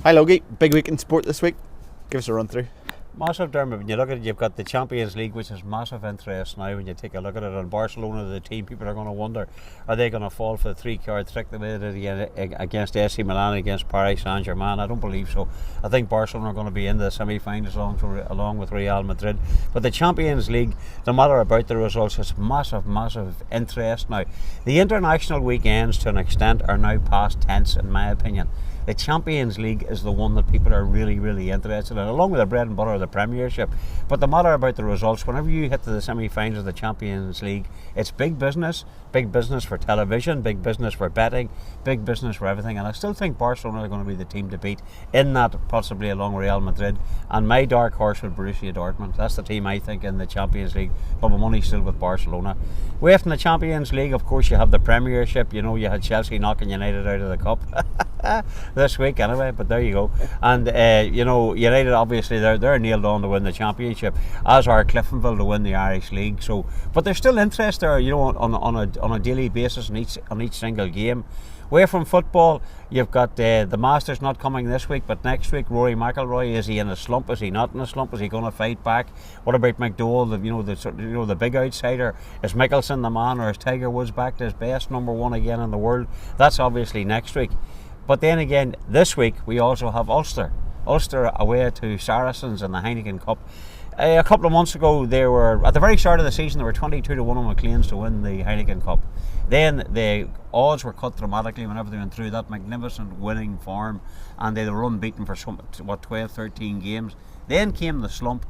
Hi Logie, big week in sport this week. Give us a run through. Massive, Dermot. When you look at it, you've got the Champions League, which is massive interest now. When you take a look at it, and Barcelona, the team, people are going to wonder, are they going to fall for the 3-card trick the way they did against AC Milan, against Paris Saint-Germain? I don't believe so. I think Barcelona are going to be in the semi-finals along with Real Madrid. But the Champions League, no matter about the results, it's massive interest now. The international weekends, to an extent, are now past tense, in my opinion. The Champions League is the one that people are really interested in, along with the bread and butter of the Premiership. But the matter about the results, whenever you hit to the semi-finals of the Champions League, it's big business for television, big business for betting, big business for everything. And I still think Barcelona are going to be the team to beat in that, possibly along with Real Madrid. And my dark horse will Borussia Dortmund. That's the team I think in the Champions League, but my money's still with Barcelona. Away from the Champions League, of course, you have the Premiership. You know, you had Chelsea knocking United out of the cup this week anyway, but there you go. And you know, United obviously they're nailed on to win the championship, as are Cliftonville to win the Irish League. So, but there's still interest there, you know, on a daily basis on each single game. Away from football, you've got the Masters not coming this week, but next week. Rory McIlroy, is he in a slump? Is he not in a slump? Is he going to fight back? What about McDowell, the big outsider? Is Mickelson the man, or is Tiger Woods back to his best, #1 again in the world? That's obviously next week. But then again, this week we also have Ulster away to Saracens in the Heineken Cup. A couple of months ago, they were at the very start of the season, they were 22-1 on McLean's to win the Heineken Cup. Then the odds were cut dramatically whenever they went through that magnificent winning form, and they were unbeaten for 12-13 games. Then came the slump.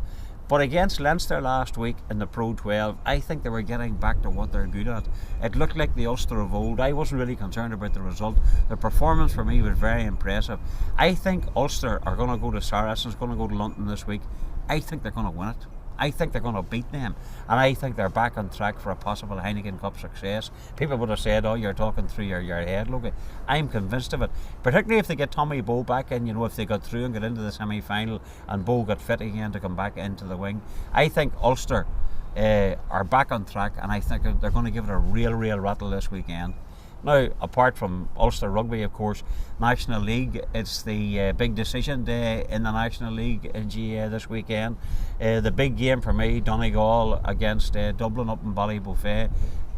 But against Leinster last week in the Pro 12, I think they were getting back to what they're good at. It looked like the Ulster of old. I wasn't really concerned about the result. The performance for me was very impressive. I think Ulster are going to go to Saracens, going to go to London this week. I think they're going to win it. I think they're going to beat them, and I think they're back on track for a possible Heineken Cup success. People would have said, oh, you're talking through your head, Logan. I'm convinced of it, particularly if they get Tommy Bowe back in, you know, if they got through and got into the semi-final and Bowe got fit again to come back into the wing. I think Ulster are back on track, and I think they're going to give it a real rattle this weekend. Now, apart from Ulster Rugby, of course, National League, it's the big decision day in the National League in GA this weekend. The big game for me, Donegal against Dublin up in Ballybofey.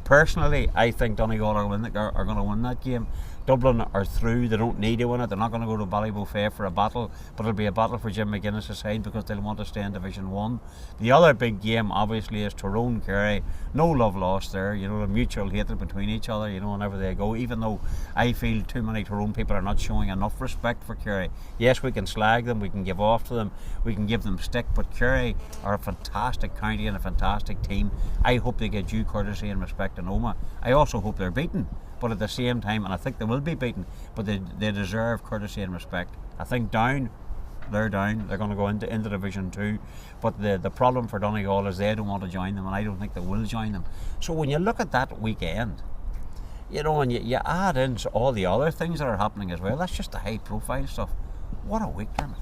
Personally, I think Donegal are going to win that game. Dublin are through, they don't need to win it, they're not going to go to Ballybofey for a battle, but it'll be a battle for Jim McGuinness' side because they'll want to stay in Division 1. The other big game obviously is Tyrone-Kerry. No love lost there, you know, the mutual hatred between each other, you know, whenever they go, even though I feel too many Tyrone people are not showing enough respect for Kerry. Yes, we can slag them, we can give off to them, we can give them stick, but Kerry are a fantastic county and a fantastic team. I hope they get due courtesy and respect in Omagh. I also hope they're beaten, but at the same time, and I think they will be beaten, but they deserve courtesy and respect. I think they're down, they're going to go into Division 2, but the problem for Donegal is they don't want to join them, and I don't think they will join them. So when you look at that weekend, you know, and you add in all the other things that are happening as well, that's just the high profile stuff. What a week, Dermot.